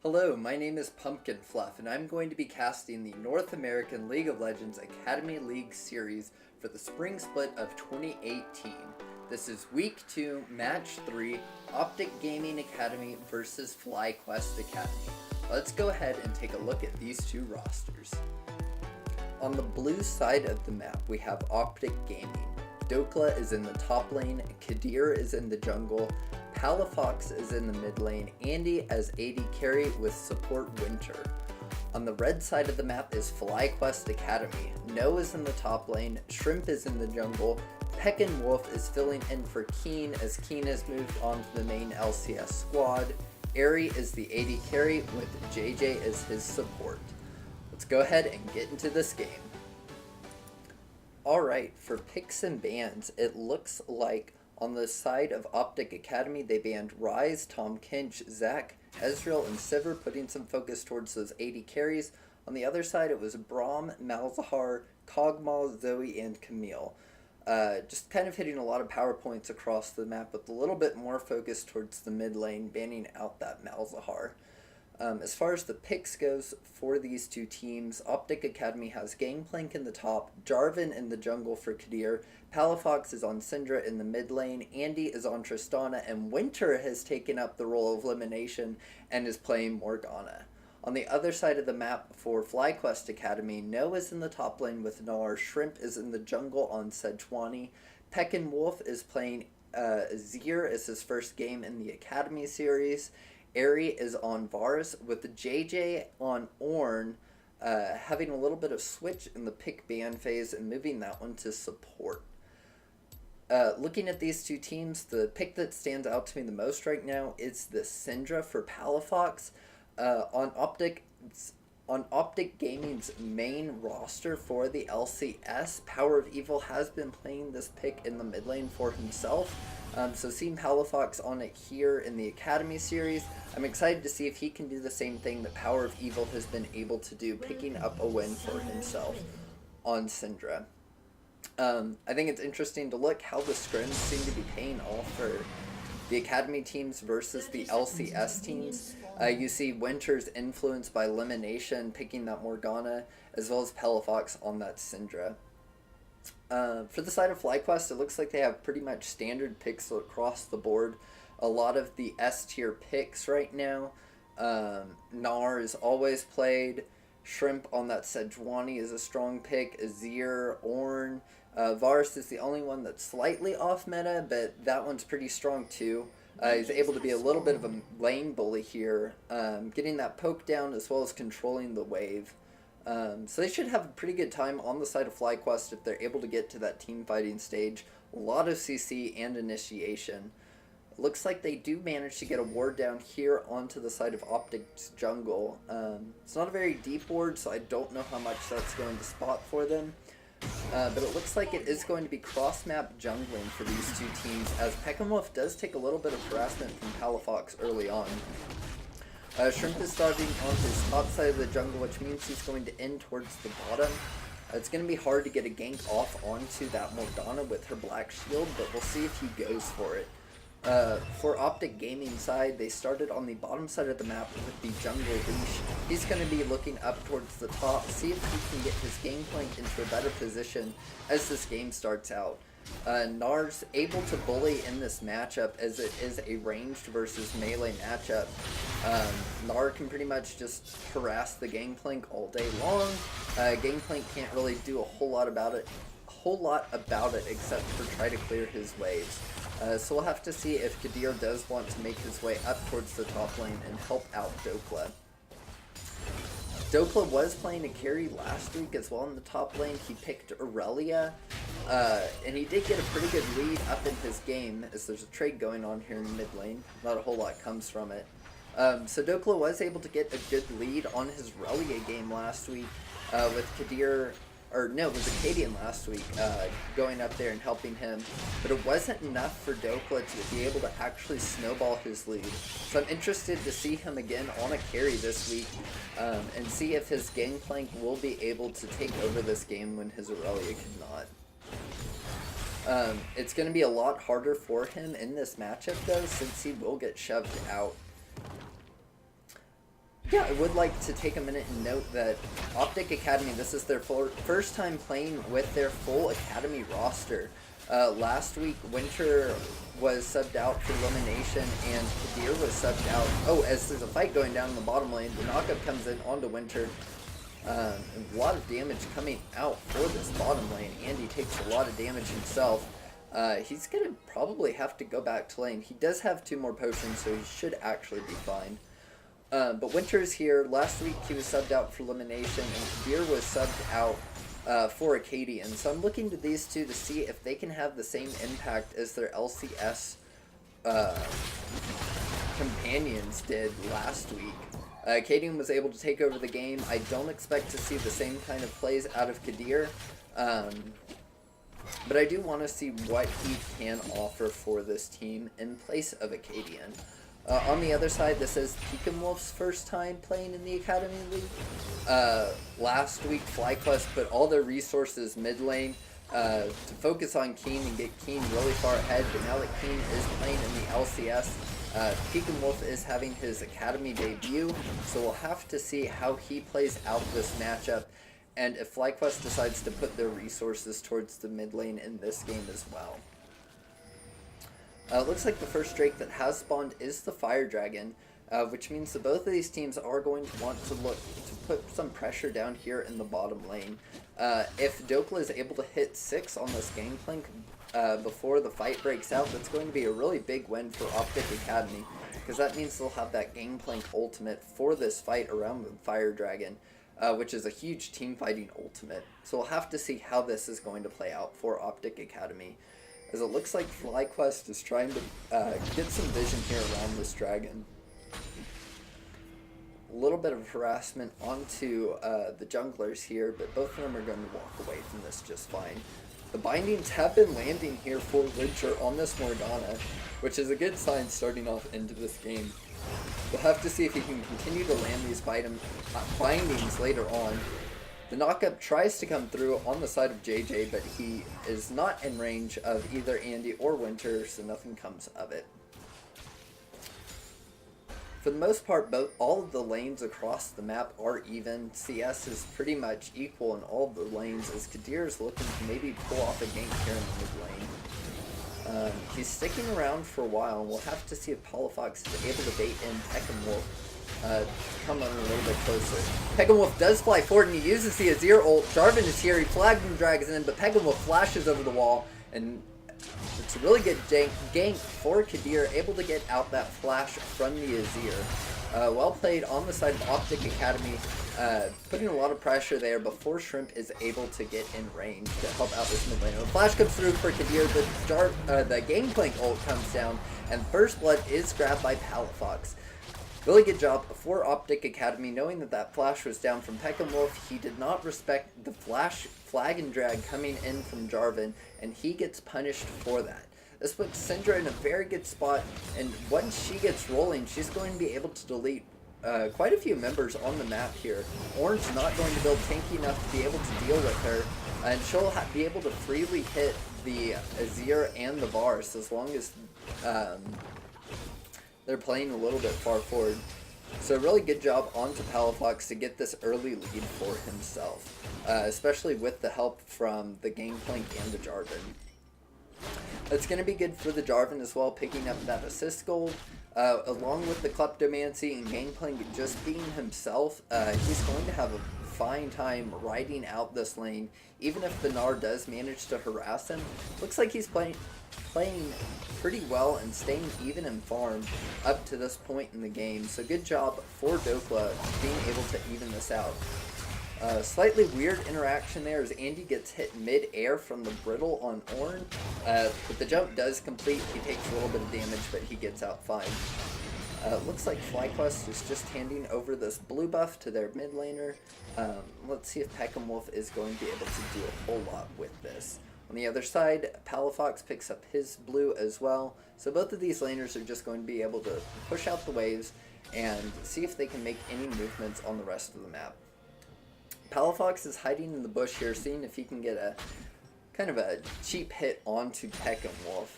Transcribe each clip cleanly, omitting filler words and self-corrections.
Hello, my name is PumpkinFluff, and I'm going to be casting the North American League of Legends Academy League Series for the spring split of 2018. This is Week 2, Match 3, OpTic Gaming Academy versus FlyQuest Academy. Let's go ahead and take a look at these two rosters. On the blue side of the map, we have OpTic Gaming. Dokla is in the top lane, Kadir is in the jungle, Palafox is in the mid lane, Andy as AD carry with support Winter. On the red side of the map is FlyQuest Academy. No is in the top lane, Shrimp is in the jungle, Wolf is filling in for Keen as Keen has moved on to the main LCS squad. Airy is the AD carry with JJ as his support. Let's go ahead and get into this game. Alright, for picks and bans, it looks like on the side of OpTic Academy, they banned Ryze, Tom Kinch, Zach, Ezreal, and Sivir, putting some focus towards those AD carries. On the other side, it was Braum, Malzahar, Kog'Maw, Zoe, and Camille. Just kind of hitting a lot of power points across the map with a little bit more focus towards the mid lane, banning out that Malzahar. As far as the picks goes for these two teams, OpTic Academy has Gangplank in the top, Jarvan in the jungle for Kadir, Palafox is on Syndra in the mid lane, Andy is on Tristana, and Winter has taken up the role of elimination and is playing Morgana. On the other side of the map for FlyQuest Academy, No is in the top lane with Gnar, Shrimp is in the jungle on Sejuani, Wolf is playing Azir as his first game in the Academy Series, Airy is on Varus with the JJ on Ornn, having a little bit of switch in the pick ban phase and moving that one to support. Looking at these two teams, the pick that stands out to me the most right now is the Syndra for Palafox. On OpTic Gaming's main roster for the LCS, Power of Evil has been playing this pick in the mid lane for himself. So seeing Palafox on it here in the Academy Series, I'm excited to see if he can do the same thing that Power of Evil has been able to do, picking up a win for himself on Syndra. I think it's interesting to look how the scrims seem to be paying off for the Academy teams versus the LCS teams. You see Winter's influenced by elimination, picking that Morgana, as well as Palafox on that Syndra. For the side of FlyQuest, it looks like they have pretty much standard picks across the board. A lot of the S tier picks right now. Gnar is always played. Shrimp on that Sejuani is a strong pick. Azir, Ornn. Varus is the only one that's slightly off meta, but that one's pretty strong too. He's able to be a little bit of a lane bully here, getting that poke down as well as controlling the wave. So they should have a pretty good time on the side of FlyQuest if they're able to get to that team fighting stage. A lot of CC and initiation. Looks like they do manage to get a ward down here onto the side of OpTic's jungle. It's not a very deep ward, so I don't know how much that's going to spot for them. But it looks like it is going to be cross-map jungling for these two teams, as Wolf does take a little bit of harassment from Palafox early on. Shrimp is starting on his top side of the jungle, which means he's going to end towards the bottom. It's going to be hard to get a gank off onto that Morgana with her black shield, but we'll see if he goes for it. For OpTic Gaming side, they started on the bottom side of the map with the jungle leash. He's going to be looking up towards the top, see if he can get his Gangplank into a better position as this game starts out. Gnar's able to bully in this matchup as it is a ranged versus melee matchup. Gnar can pretty much just harass the Gangplank all day long. Gangplank can't really do a whole lot about it except for try to clear his waves. So we'll have to see if Kadir does want to make his way up towards the top lane and help out Dokla. Dokla was playing a carry last week as well in the top lane. He picked Aurelia, and he did get a pretty good lead up in his game, as there's a trade going on here in the mid lane. Not a whole lot comes from it. So Dokla was able to get a good lead on his Aurelia game last week with Kadir. Or no, it was Acadian last week, going up there and helping him. But it wasn't enough for Dokla to be able to actually snowball his lead. So I'm interested to see him again on a carry this week, and see if his Gangplank will be able to take over this game when his Aurelia cannot. It's going to be a lot harder for him in this matchup though, since he will get shoved out. Yeah, I would like to take a minute and note that OpTic Academy, this is their first time playing with their full Academy roster. Last week, Winter was subbed out for elimination, and Kadir was subbed out. Oh, as there's a fight going down in the bottom lane, the knockup comes in onto Winter. A lot of damage coming out for this bottom lane. Andy takes a lot of damage himself. He's going to probably have to go back to lane. He does have 2 more potions, so he should actually be fine. But Winter's here. Last week he was subbed out for elimination, and Kabir was subbed out for Acadian. So I'm looking to these two to see if they can have the same impact as their LCS companions did last week. Acadian was able to take over the game. I don't expect to see the same kind of plays out of Kadir, but I do want to see what he can offer for this team in place of Acadian. On the other side, this is PumpkinFluff's first time playing in the Academy League. Last week, FlyQuest put all their resources mid lane to focus on Keen and get Keen really far ahead, but now that Keen is playing in the LCS, PumpkinFluff is having his Academy debut, so we'll have to see how he plays out this matchup, and if FlyQuest decides to put their resources towards the mid lane in this game as well. It looks like the first Drake that has spawned is the Fire Dragon, which means that both of these teams are going to want to look to put some pressure down here in the bottom lane. If Dokla is able to hit 6 on this Gangplank before the fight breaks out, that's going to be a really big win for OpTic Academy, because that means they'll have that Gangplank ultimate for this fight around the Fire Dragon, which is a huge team fighting ultimate. So we'll have to see how this is going to play out for OpTic Academy, as it looks like FlyQuest is trying to get some vision here around this dragon. A little bit of harassment onto the junglers here, but both of them are going to walk away from this just fine. The bindings have been landing here for Winter on this Morgana, which is a good sign starting off into this game. We'll have to see if he can continue to land these bindings later on. The knockup tries to come through on the side of JJ, but he is not in range of either Andy or Winter, so nothing comes of it. For the most part, all of the lanes across the map are even. CS is pretty much equal in all of the lanes, as Kadir is looking to maybe pull off a gank here in the mid lane. He's sticking around for a while, and we'll have to see if PumpkinFluff is able to bait in PumpkinFluff. Come on a little bit closer. PumpkinFluff does fly forward, and he uses the Azir ult. Jarvan is here, he flags and drags in, but PumpkinFluff flashes over the wall, and it's a really good gank for Kadir, able to get out that flash from the Azir. Well played on the side of OpTic Academy, putting a lot of pressure there before Shrimp is able to get in range to help out this mid lane. The flash comes through for Kadir, the Gangplank ult comes down, and First Blood is grabbed by PumpkinFluff. Really good job for OpTic Academy, knowing that that flash was down from PumpkinFluff. He did not respect the flash flag and drag coming in from Jarvan, and he gets punished for that. This puts Syndra in a very good spot, and once she gets rolling, she's going to be able to delete quite a few members on the map here. Orange's not going to build tanky enough to be able to deal with her, and she'll be able to freely hit the Azir and the Varus as long as they're playing a little bit far forward. So really good job onto PumpkinFluff to get this early lead for himself, especially with the help from the Gangplank and the Jarvan. It's going to be good for the Jarvan as well, picking up that assist gold, along with the Kleptomancy and Gangplank just being himself. He's going to have a fine time riding out this lane, even if the Gnar does manage to harass him. Looks like he's playing pretty well and staying even in farm up to this point in the game. So good job for Dokla being able to even this out. Slightly weird interaction there as Andy gets hit mid-air from the brittle on Ornn, but the jump does complete. He takes a little bit of damage, but he gets out fine. Looks like FlyQuest is just handing over this blue buff to their mid laner. Let's see if PumpkinFluff is going to be able to do a whole lot with this. On the other side, PumpkinFluff picks up his blue as well. So both of these laners are just going to be able to push out the waves and see if they can make any movements on the rest of the map. PumpkinFluff is hiding in the bush here, seeing if he can get a kind of a cheap hit onto PumpkinFluff.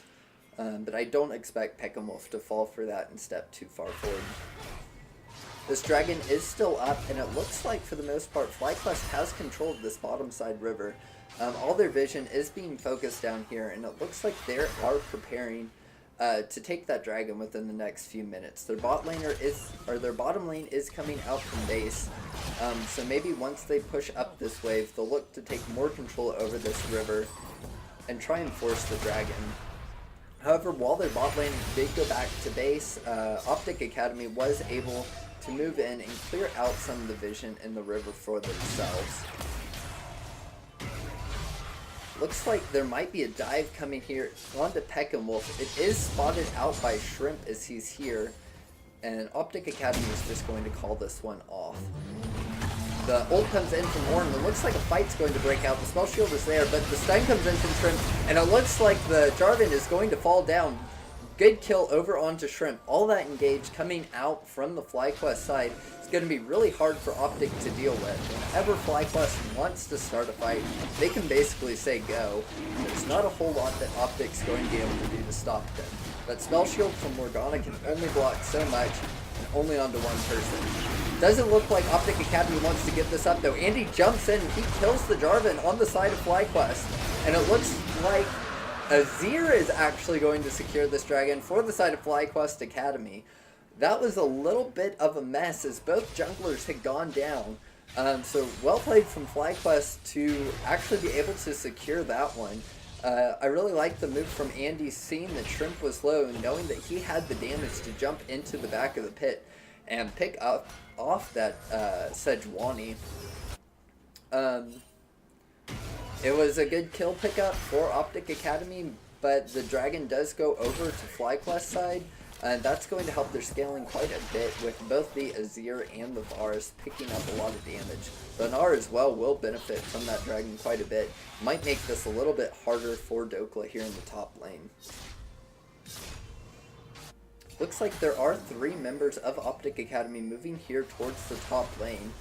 But I don't expect PumpkinFluff to fall for that and step too far forward. This dragon is still up, and it looks like for the most part FlyQuest has control of this bottom side river. All their vision is being focused down here, and it looks like they are preparing to take that dragon within the next few minutes. Their their bottom lane is coming out from base, so maybe once they push up this wave, they'll look to take more control over this river and try and force the dragon. However, while their bot lane did go back to base, OpTic Academy was able to move in and clear out some of the vision in the river for themselves. Looks like there might be a dive coming here onto PumpkinFluff. It is spotted out by Shrimp as he's here, and OpTic Academy is just going to call this one off. The ult comes in from Warren. It looks like a fight's going to break out. The spell shield is there, but the stun comes in from Shrimp, and it looks like the Jarvan is going to fall down. Good kill over onto Shrimp. All that engage coming out from the FlyQuest side is going to be really hard for OpTic to deal with. Whenever FlyQuest wants to start a fight, they can basically say go. And there's not a whole lot that OpTic's going to be able to do to stop them. That spell shield from Morgana can only block so much, and only onto one person. Doesn't look like OpTic Academy wants to get this up though. Andy jumps in, he kills the Jarvan on the side of FlyQuest, and it looks like Azir is actually going to secure this dragon for the side of FlyQuest Academy. That was a little bit of a mess as both junglers had gone down. So well played from FlyQuest to actually be able to secure that one. I really liked the move from Andy, seeing that Shrimp was low and knowing that he had the damage to jump into the back of the pit and pick up off that Sejuani. It was a good kill pickup for OpTic Academy, but the dragon does go over to FlyQuest side, and that's going to help their scaling quite a bit with both the Azir and the Varus picking up a lot of damage. The Gnar as well will benefit from that dragon quite a bit. Might make this a little bit harder for Dokla here in the top lane. Looks like there are 3 members of OpTic Academy moving here towards the top lane.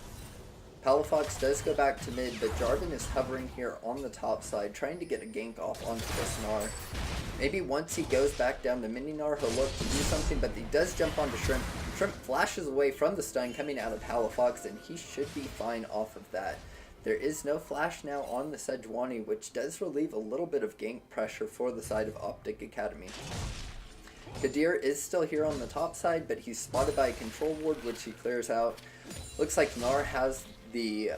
Palafox does go back to mid, but Jarvan is hovering here on the top side, trying to get a gank off onto this Gnar. Maybe once he goes back down to mini Gnar, he'll look to do something, but he does jump onto Shrimp. Shrimp flashes away from the stun coming out of Palafox, and he should be fine off of that. There is no flash now on the Sejuani, which does relieve a little bit of gank pressure for the side of OpTic Academy. Kadir is still here on the top side, but he's spotted by a control ward, which he clears out. Looks like Gnar has the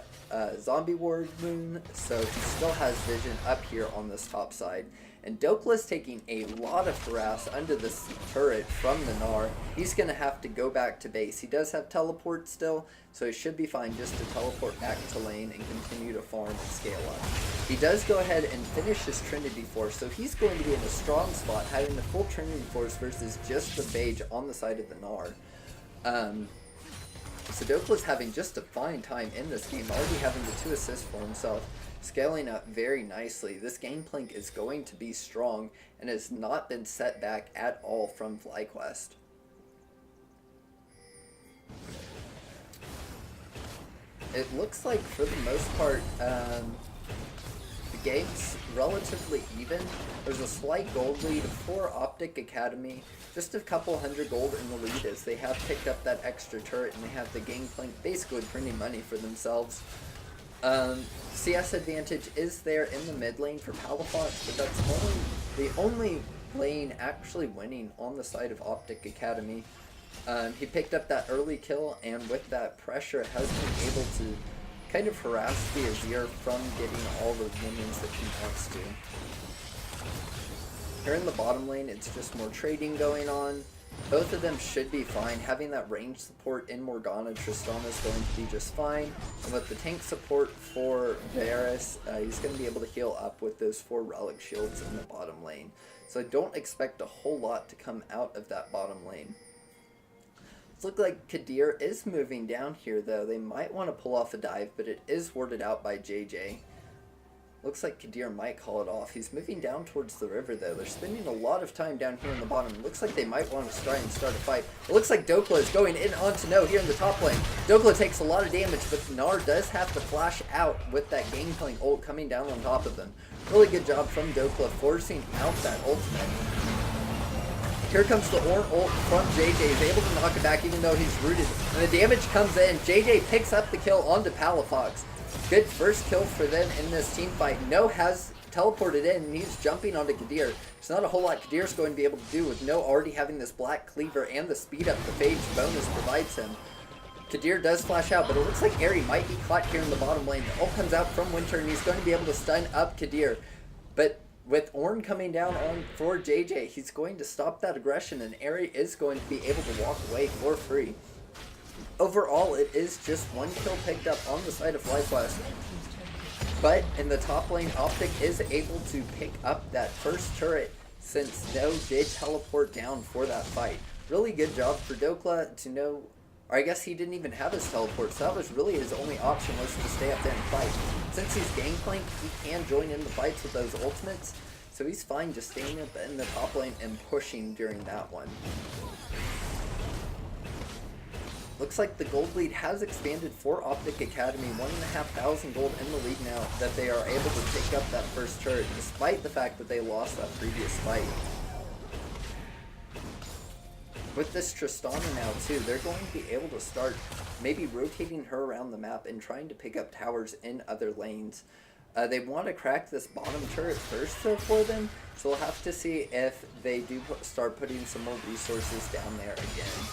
zombie ward moon, so he still has vision up here on this top side. And Dokla's taking a lot of harass under this turret from the Gnar. He's going to have to go back to base. He does have teleport still, so he should be fine just to teleport back to lane and continue to farm and scale up. He does go ahead and finish his Trinity Force, so he's going to be in a strong spot, having the full Trinity Force versus just the Phage on the side of the Gnar. So Dokla's having just a fine time in this game, already having the 2 assists for himself, scaling up very nicely. This Gangplank is going to be strong and has not been set back at all from FlyQuest. It looks like for the most part, the game's relatively even. There's a slight gold lead for OpTic Academy, just a couple hundred gold in the lead as they have picked up that extra turret and they have the Gangplank basically printing money for themselves. CS advantage is there in the mid lane for Palafox, but that's the only lane actually winning on the side of OpTic Academy. He picked up that early kill, and with that pressure has been able to kind of harass the Azir from getting all the minions that he wants to. Here in the bottom lane, it's just more trading going on. Both of them should be fine. Having that range support in Morgana, Tristana is going to be just fine. And with the tank support for Varus, he's going to be able to heal up with those 4 relic shields in the bottom lane. So I don't expect a whole lot to come out of that bottom lane. It looks like Kadir is moving down here though. They might want to pull off a dive, but it is warded out by JJ. Looks like Kadir might call it off. He's moving down towards the river though. They're spending a lot of time down here in the bottom. Looks like they might want to try and start a fight. It looks like Dokla is going in onto No here in the top lane. Dokla takes a lot of damage, but Gnar does have to flash out with that Gangplank ult coming down on top of him. Really good job from Dokla forcing out that ultimate. Here comes the Ornn ult from JJ. He's able to knock it back even though he's rooted. And the damage comes in. JJ picks up the kill onto Palafox. Good first kill for them in this team fight. No has teleported in and he's jumping onto Kadir. There's not a whole lot Kadir's going to be able to do with No already having this black cleaver and the speed up the phage bonus provides him. Kadir does flash out, but it looks like Aery might be caught here in the bottom lane. The ult comes out from Winter and he's going to be able to stun up Kadir. But with Ornn coming down on for JJ, he's going to stop that aggression and Aery is going to be able to walk away for free. Overall, it is just one kill picked up on the side of FlyQuest. But in the top lane, OpTic is able to pick up that first turret since No did teleport down for that fight. Really good job for Dokla to know, or I guess he didn't even have his teleport, so that was really his only option was to stay up there and fight. Since he's Gangplank, he can join in the fights with those ultimates, so he's fine just staying up in the top lane and pushing during that one. Looks like the gold lead has expanded for OpTic Academy, 1,500 gold in the lead now that they are able to take up that first turret, despite the fact that they lost that previous fight. With this Tristana now too, they're going to be able to start maybe rotating her around the map and trying to pick up towers in other lanes. They want to crack this bottom turret first though for them, so we'll have to see if they do start putting some more resources down there again.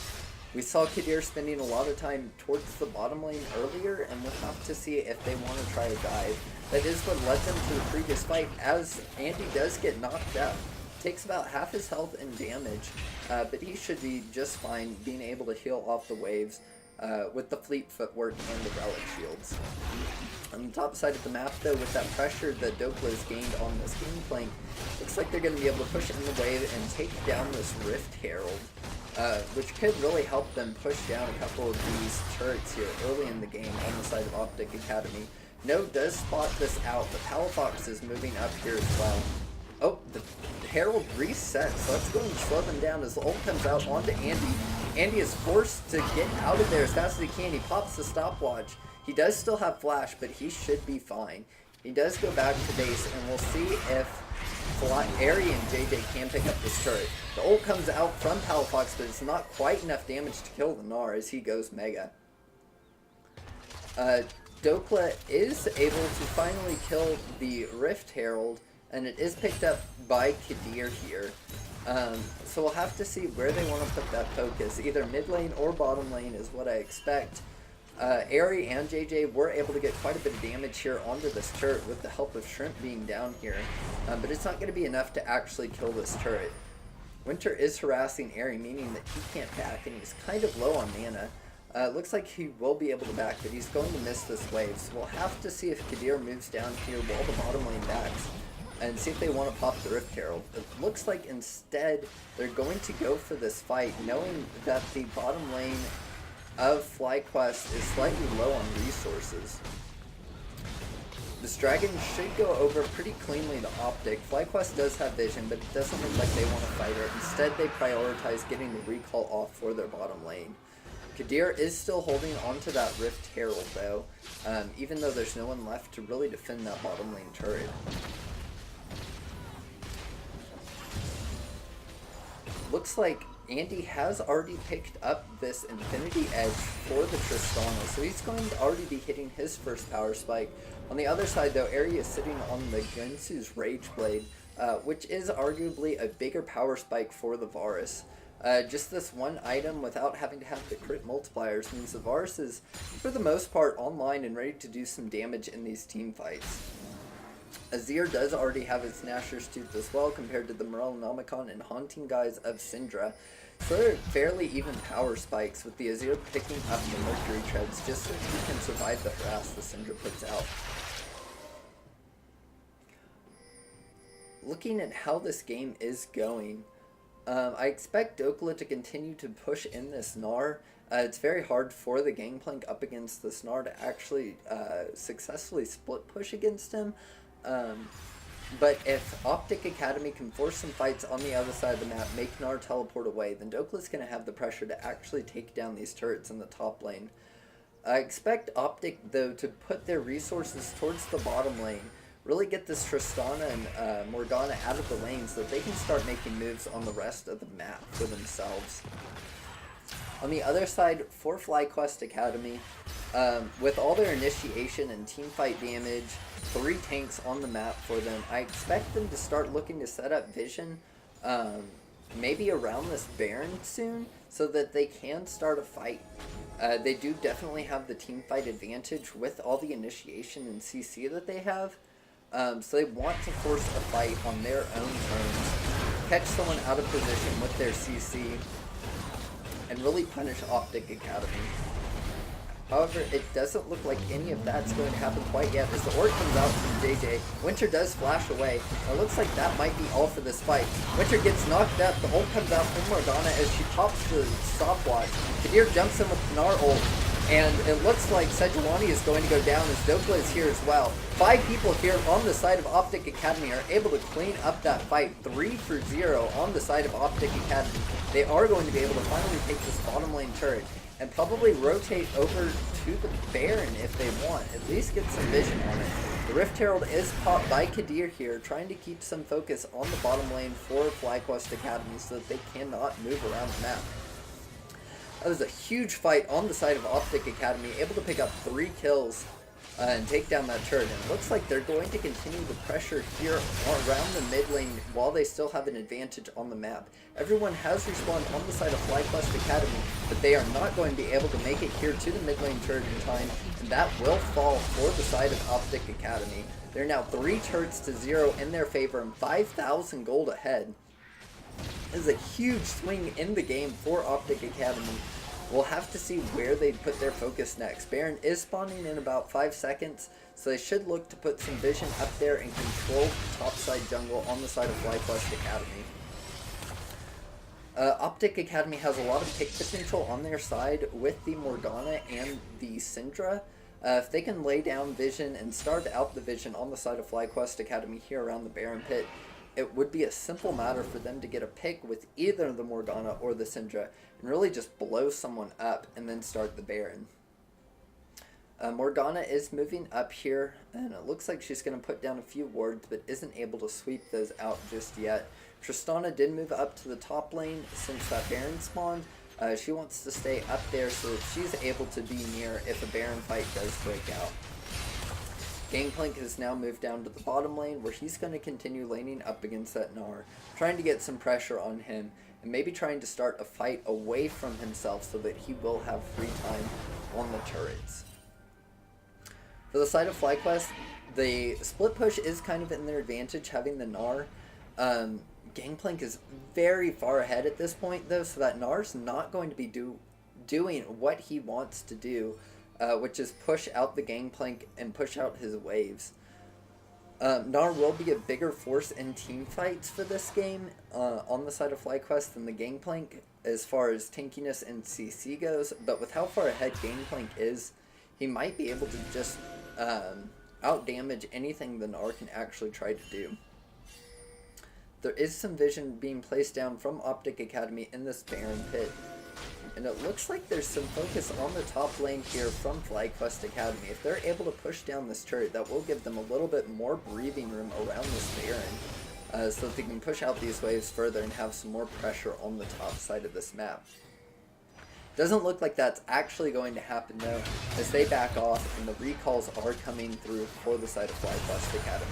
We saw Kadir spending a lot of time towards the bottom lane earlier, and we'll have to see if they want to try a dive. That is what led them to the previous fight, as Andy does get knocked out. Takes about half his health and damage, but he should be just fine being able to heal off the waves with the fleet footwork and the relic shields. On the top side of the map though, with that pressure that Dokla has gained on this Gangplank, looks like they're going to be able to push in the wave and take down this Rift Herald. Which could really help them push down a couple of these turrets here early in the game on the side of OpTic Academy. No does spot this out, but Palafox is moving up here as well. Oh, the Herald resets, so that's going to slow them down as the ult comes out onto Andy. Andy is forced to get out of there as fast as he can. He pops the stopwatch. He does still have flash, but he should be fine. He does go back to base, and we'll see if Aery and JJ can pick up this turret. The ult comes out from Palafox, but it's not quite enough damage to kill the Gnar as he goes mega. Dokla is able to finally kill the Rift Herald, and it is picked up by Kadir here. So we'll have to see where they want to put that focus. Either mid lane or bottom lane is what I expect. Aery and JJ were able to get quite a bit of damage here onto this turret with the help of Shrimp being down here, but it's not going to be enough to actually kill this turret. Winter is harassing Aery, meaning that he can't back, and he's kind of low on mana. Looks like he will be able to back, but he's going to miss this wave, so we'll have to see if Kadir moves down here while the bottom lane backs, and see if they want to pop the Rift Herald. It looks like instead they're going to go for this fight, knowing that the bottom lane of FlyQuest is slightly low on resources. This dragon should go over pretty cleanly to OpTic. FlyQuest does have vision, but it doesn't look like they want to fight her. Instead, they prioritize getting the recall off for their bottom lane. Kadir is still holding onto that Rift Herald though, even though there's no one left to really defend that bottom lane turret. Looks like Andy has already picked up this Infinity Edge for the Tristana, so he's going to already be hitting his first power spike. On the other side though, Aery is sitting on the Gunsu's Rage Blade, which is arguably a bigger power spike for the Varus. Just this one item without having to have the crit multipliers means the Varus is, for the most part, online and ready to do some damage in these team fights. Azir does already have its Nashor's Tooth as well compared to the Morellonomicon and Haunting Guise of Syndra. So they're fairly even power spikes, with the Azir picking up the Mercury Treads just so he can survive the harass the Syndra puts out. Looking at how this game is going, I expect Dokla to continue to push in this Gnar. It's very hard for the Gangplank up against this Gnar to actually successfully split push against him. But if OpTic Academy can force some fights on the other side of the map, make Gnar teleport away, then Dokla's going to have the pressure to actually take down these turrets in the top lane. I expect OpTic, though, to put their resources towards the bottom lane, really get this Tristana and Morgana out of the lane so that they can start making moves on the rest of the map for themselves. On the other side, for FlyQuest Academy, with all their initiation and teamfight damage, 3 tanks on the map for them, I expect them to start looking to set up vision maybe around this Baron soon so that they can start a fight. They do definitely have the teamfight advantage with all the initiation and CC that they have, so they want to force a fight on their own terms, catch someone out of position with their CC, and really punish OpTic Academy. However, it doesn't look like any of that's going to happen quite yet as the ult comes out from JJ. Winter does flash away. It looks like that might be all for this fight. Winter gets knocked up. The ult comes out from Morgana as she pops the stopwatch. Kadir jumps in with the Gnar ult. And it looks like Sejuani is going to go down as Dokla is here as well. 5 people here on the side of OpTic Academy are able to clean up that fight. 3 for 0 on the side of OpTic Academy. They are going to be able to finally take this bottom lane turret and probably rotate over to the Baron if they want. At least get some vision on it. The Rift Herald is popped by Kadir here, trying to keep some focus on the bottom lane for FlyQuest Academy so that they cannot move around the map. That was a huge fight on the side of OpTic Academy, able to pick up 3 kills and take down that turret. And it looks like they're going to continue the pressure here around the mid lane while they still have an advantage on the map. Everyone has respawned on the side of FlyQuest Academy, but they are not going to be able to make it here to the mid lane turret in time, and that will fall for the side of OpTic Academy. They're now 3 turrets to 0 in their favor and 5,000 gold ahead. This is a huge swing in the game for OpTic Academy. We'll have to see where they put their focus next. Baron is spawning in about 5 seconds, so they should look to put some vision up there and control the topside jungle on the side of FlyQuest Academy. OpTic Academy has a lot of pick potential on their side with the Morgana and the Syndra. If they can lay down vision and start out the vision on the side of FlyQuest Academy here around the Baron pit, it would be a simple matter for them to get a pick with either the Morgana or the Syndra and really just blow someone up and then start the Baron. Morgana is moving up here, and it looks like she's going to put down a few wards but isn't able to sweep those out just yet. Tristana did move up to the top lane since that Baron spawned. She wants to stay up there so that she's able to be near if a Baron fight does break out. Gangplank has now moved down to the bottom lane where he's going to continue laning up against that Gnar, trying to get some pressure on him and maybe trying to start a fight away from himself so that he will have free time on the turrets. For the side of FlyQuest, the split push is kind of in their advantage having the Gnar. Gangplank is very far ahead at this point though, so that Gnar's not going to be doing what he wants to do, which is push out the Gangplank and push out his waves. Gnar will be a bigger force in team fights for this game on the side of FlyQuest than the Gangplank as far as tankiness and CC goes, but with how far ahead Gangplank is, he might be able to just out-damage anything the Gnar can actually try to do. There is some vision being placed down from OpTic Academy in this Baron pit, and it looks like there's some focus on the top lane here from FlyQuest Academy. If they're able to push down this turret, that will give them a little bit more breathing room around this Baron, so that they can push out these waves further and have some more pressure on the top side of this map. Doesn't look like that's actually going to happen though, as they back off and the recalls are coming through for the side of FlyQuest Academy.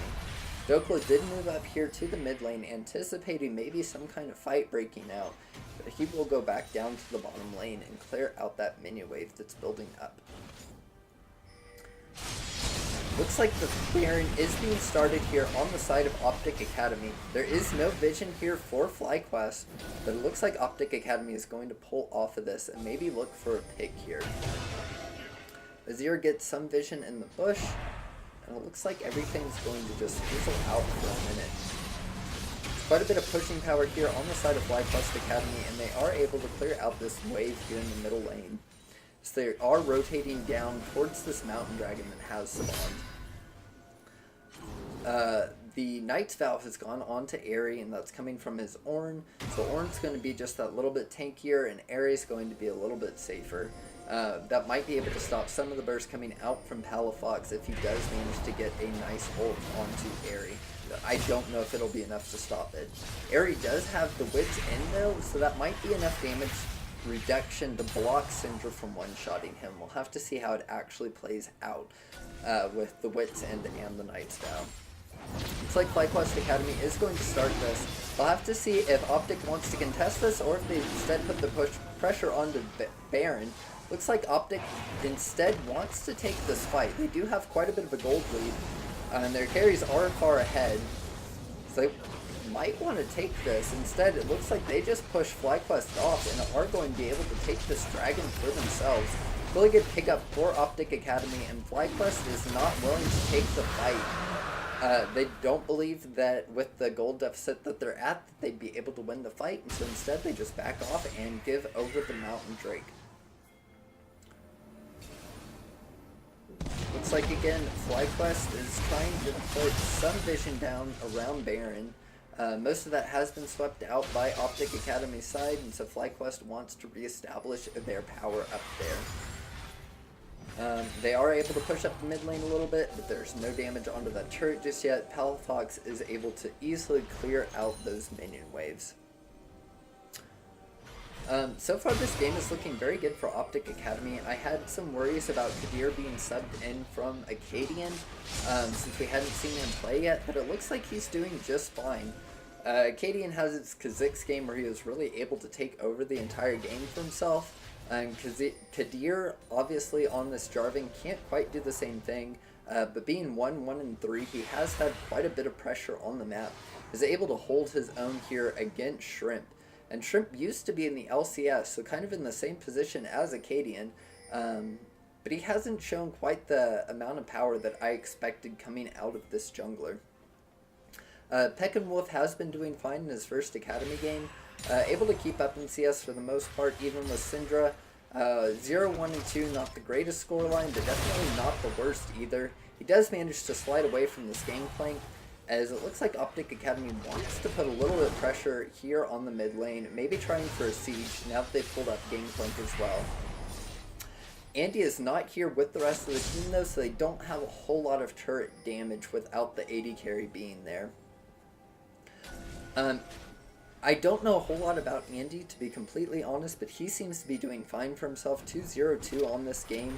Dokla did move up here to the mid lane, anticipating maybe some kind of fight breaking out, but he will go back down to the bottom lane and clear out that mini wave that's building up. Looks like the Baron is being started here on the side of OpTic Academy. There is no vision here for FlyQuest, but it looks like OpTic Academy is going to pull off of this and maybe look for a pick here. Azir gets some vision in the bush, and it looks like everything's going to just fizzle out for a minute. Quite a bit of pushing power here on the side of FlyQuest Academy, and they are able to clear out this wave here in the middle lane. So they are rotating down towards this mountain dragon that has spawned. The Knight's Vow has gone on to Aerie, and that's coming from his Ornn. So Ornn's going to be just that little bit tankier, and Aerie's going to be a little bit safer. that might be able to stop some of the burst coming out from Palafox if he does manage to get a nice ult onto Airy. I don't know if it'll be enough to stop it. Airy does have the Wits in though, so that might be enough damage reduction to block Syndra from one-shotting him. We'll have to see how it actually plays out with the Wits End and the Knight's Vow. Looks like FlyQuest Academy is going to start this. We'll have to see if OpTic wants to contest this or if they instead put the pressure onto Baron. Looks like OpTic instead wants to take this fight. They do have quite a bit of a gold lead, and their carries are far ahead, so they might want to take this. Instead, it looks like they just push FlyQuest off and are going to be able to take this dragon for themselves. Really good pickup for OpTic Academy, and FlyQuest is not willing to take the fight. They don't believe that with the gold deficit that they're at, that they'd be able to win the fight, and so instead they just back off and give over the Mountain Drake. Looks like, again, FlyQuest is trying to put some vision down around Baron. Most of that has been swept out by OpTic Academy's side, and so FlyQuest wants to reestablish their power up there. They are able to push up the mid lane a little bit, but there's no damage onto that turret just yet. Palafox is able to easily clear out those minion waves. So far this game is looking very good for OpTic Academy. I had some worries about Kadir being subbed in from Acadian, since we hadn't seen him play yet, but it looks like he's doing just fine. Acadian has its Kha'Zix game where he was really able to take over the entire game for himself, and Kadir, obviously on this Jarvan, can't quite do the same thing, but being 1-1-3, he has had quite a bit of pressure on the map. Is able to hold his own here against Shrimp. And Shrimp used to be in the LCS, so kind of in the same position as Acadian, but he hasn't shown quite the amount of power that I expected coming out of this jungler. PumpkinFluff has been doing fine in his first Academy game, able to keep up in CS for the most part, even with Syndra. 0, 1, and 2, not the greatest scoreline, but definitely not the worst either. He does manage to slide away from this gangplank, as it looks like OpTic Academy wants to put a little bit of pressure here on the mid lane, maybe trying for a siege now that they've pulled up Gangplank as well. Andy is not here with the rest of the team though, so they don't have a whole lot of turret damage without the AD carry being there. I don't know a whole lot about Andy, to be completely honest, but he seems to be doing fine for himself. 2-0-2 on this game.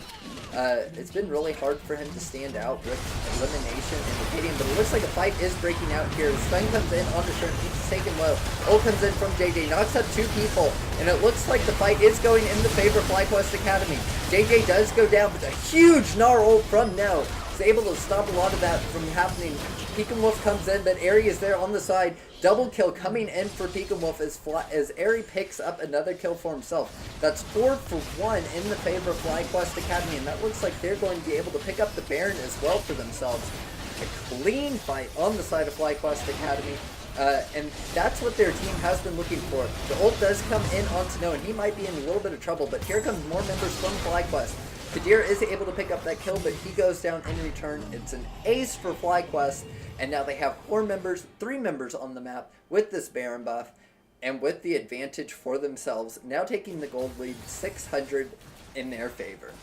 It's been really hard for him to stand out with elimination and Acadian, but it looks like a fight is breaking out here. Stun comes in on the shrimp, he's taken low. Ult comes in from JJ, knocks up 2 people, and it looks like the fight is going in the favor of FlyQuest Academy. JJ does go down, but a huge Gnar ult from Nell is able to stop a lot of that from happening. PumpkinFluff comes in, but Airy is there on the side. Double kill coming in for PumpkinFluff as Airy picks up another kill for himself. That's 4 for 1 in the favor of FlyQuest Academy, and that looks like they're going to be able to pick up the Baron as well for themselves. A clean fight on the side of FlyQuest Academy, and that's what their team has been looking for. The ult does come in onto No, and he might be in a little bit of trouble, but here comes more members from FlyQuest. Kadir is able to pick up that kill, but he goes down in return. It's an ace for FlyQuest, and now they have 3 members on the map with this Baron buff, and with the advantage for themselves, now taking the gold lead 600 in their favor.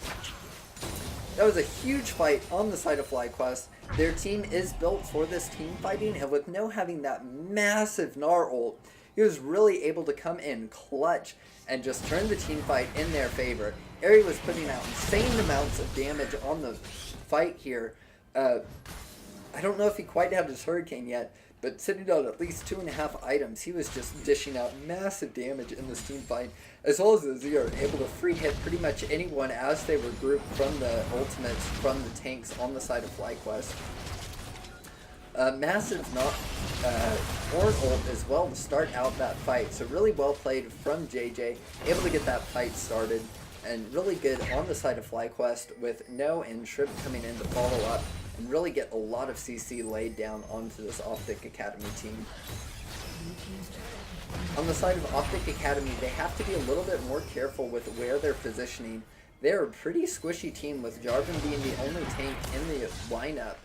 That was a huge fight on the side of FlyQuest. Their team is built for this team fighting, and with No having that massive Gnar ult, he was really able to come in clutch and just turn the team fight in their favor. Airy was putting out insane amounts of damage on the fight here. I don't know if he quite had his Hurricane yet, but sitting on at least 2.5 items, he was just dishing out massive damage in this team fight, as well as Azir, able to free hit pretty much anyone as they were grouped from the ultimates from the tanks on the side of FlyQuest. Massive Horn ult as well to start out that fight, so really well played from JJ, able to get that fight started, and really good on the side of FlyQuest with No and Shrimp coming in to follow up and really get a lot of CC laid down onto this OpTic Academy team. On the side of OpTic Academy, they have to be a little bit more careful with where they're positioning. They're a pretty squishy team, with Jarvan being the only tank in the lineup.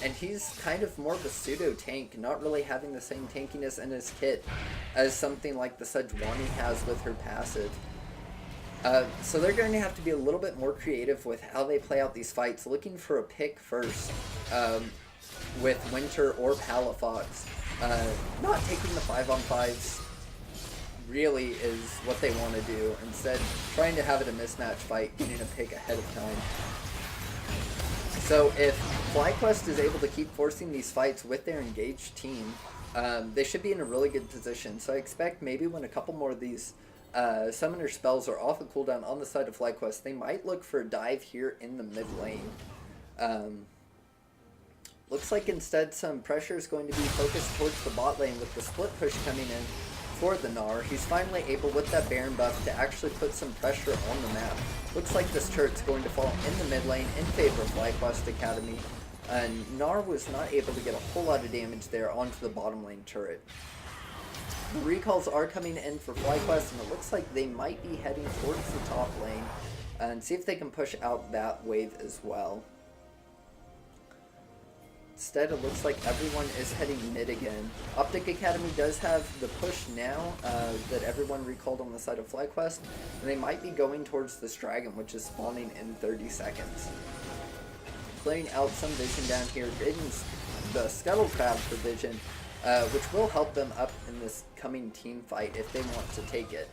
And he's kind of more of a pseudo tank, not really having the same tankiness in his kit as something like the Sejuani has with her passive. So they're going to have to be a little bit more creative with how they play out these fights, looking for a pick first with Winter or Palafox. Not taking the 5-on-5s really is what they want to do. Instead, trying to have it a mismatch fight, getting a pick ahead of time. So if FlyQuest is able to keep forcing these fights with their engaged team, they should be in a really good position. So I expect maybe when a couple more of these summoner spells are off a cooldown on the side of FlyQuest, they might look for a dive here in the mid lane. Looks like instead some pressure is going to be focused towards the bot lane with the split push coming in for the Gnar. He's finally able, with that Baron buff, to actually put some pressure on the map. Looks like this turret's going to fall in the mid lane in favor of FlyQuest Academy. And Gnar was not able to get a whole lot of damage there onto the bottom lane turret. The recalls are coming in for FlyQuest, and it looks like they might be heading towards the top lane and see if they can push out that wave as well. Instead, it looks like everyone is heading mid again. OpTic Academy does have the push now that everyone recalled on the side of FlyQuest, and they might be going towards this dragon, which is spawning in 30 seconds. Clearing out some vision down here, getting the Scuttle Crab for vision, which will help them up in this coming team fight if they want to take it.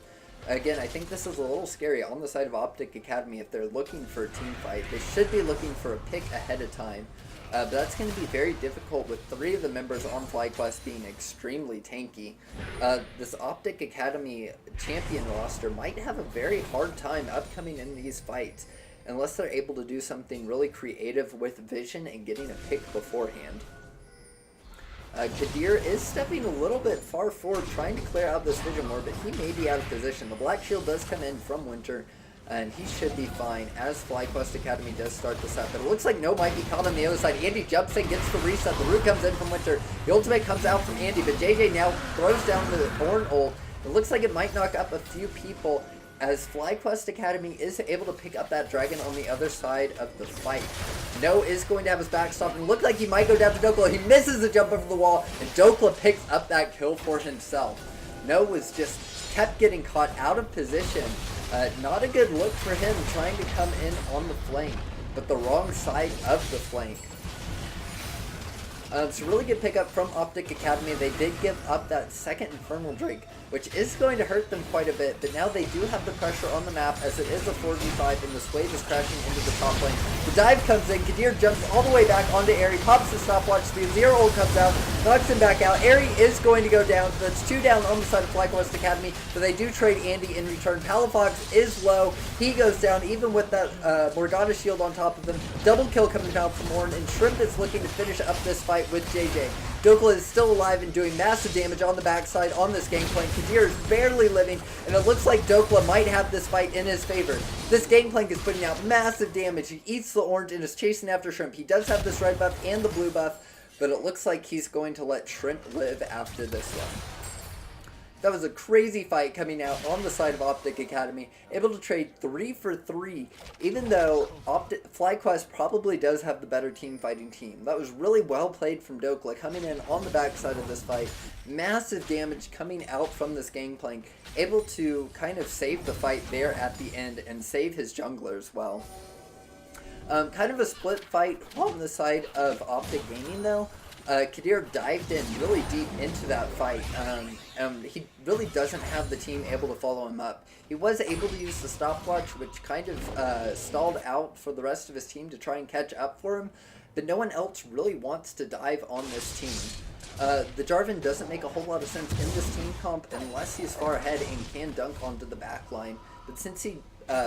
Again, I think this is a little scary on the side of OpTic Academy. If they're looking for a team fight, they should be looking for a pick ahead of time. But that's going to be very difficult with 3 of the members on FlyQuest being extremely tanky. This OpTic Academy champion roster might have a very hard time upcoming in these fights unless they're able to do something really creative with vision and getting a pick beforehand. Kadir is stepping a little bit far forward, trying to clear out this vision ward, but he may be out of position. The Black Shield does come in from Winter, and he should be fine as FlyQuest Academy does start this up. But it looks like No might be caught on the other side. Andy jumps in, gets the reset. The root comes in from Winter. The ultimate comes out from Andy, but JJ now throws down the Horn ult. It looks like it might knock up a few people as FlyQuest Academy is able to pick up that dragon on the other side of the fight. No is going to have his backstop, and it looked like he might go down to Dokla. He misses the jump over the wall, and Dokla picks up that kill for himself. No was just kept getting caught out of position. Not a good look for him trying to come in on the flank, but the wrong side of the flank. It's a really good pickup from OpTic Academy. They did give up that second Infernal Drake, which is going to hurt them quite a bit, but now they do have the pressure on the map as it is a 4v5 and this wave is crashing into the top lane. The dive comes in, Kadir jumps all the way back onto Airy, pops the stopwatch speed, Zero ult comes out, knocks him back out. Airy is going to go down, so that's 2 down on the side of FlyQuest Academy, but they do trade Andy in return. Palafox is low, he goes down even with that Morgana shield on top of them. Double kill coming out from Ornn, and Shrimp is looking to finish up this fight with JJ. Dokla is still alive and doing massive damage on the backside on this gangplank. Kadir is barely living, and it looks like Dokla might have this fight in his favor. This gangplank is putting out massive damage. He eats the orange and is chasing after Shrimp. He does have this red buff and the blue buff, but it looks like he's going to let Shrimp live after this one. That was a crazy fight coming out on the side of OpTic Academy, able to trade 3 for 3, even though FlyQuest probably does have the better team fighting team. That was really well played from Dokla coming in on the backside of this fight. Massive damage coming out from this gangplank, able to kind of save the fight there at the end and save his jungler as well. Kind of a split fight on the side of OpTic Gaming though. Kadir dived in really deep into that fight. He really doesn't have the team able to follow him up. He was able to use the stopwatch, which kind of stalled out for the rest of his team to try and catch up for him, but no one else really wants to dive on this team. The Jarvan doesn't make a whole lot of sense in this team comp unless he's far ahead and can dunk onto the back line, but since he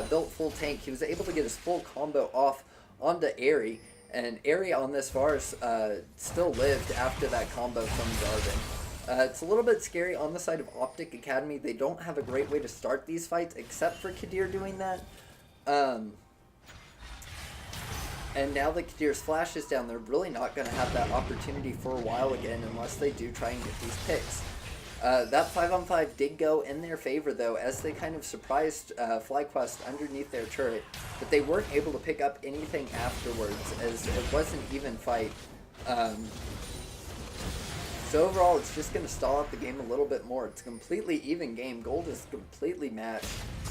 built full tank, he was able to get his full combo off onto Airy. And Airy on this Vars still lived after that combo from Jarvan. It's a little bit scary on the side of OpTic Academy. They don't have a great way to start these fights except for Kadir doing that. And now that Kadir's flash is down, they're really not going to have that opportunity for a while again unless they do try and get these picks. That 5-on-5 did go in their favor though, as they kind of surprised FlyQuest underneath their turret, but they weren't able to pick up anything afterwards as it was an even fight. So overall, it's just going to stall out the game a little bit more. It's a completely even game. Gold is completely matched.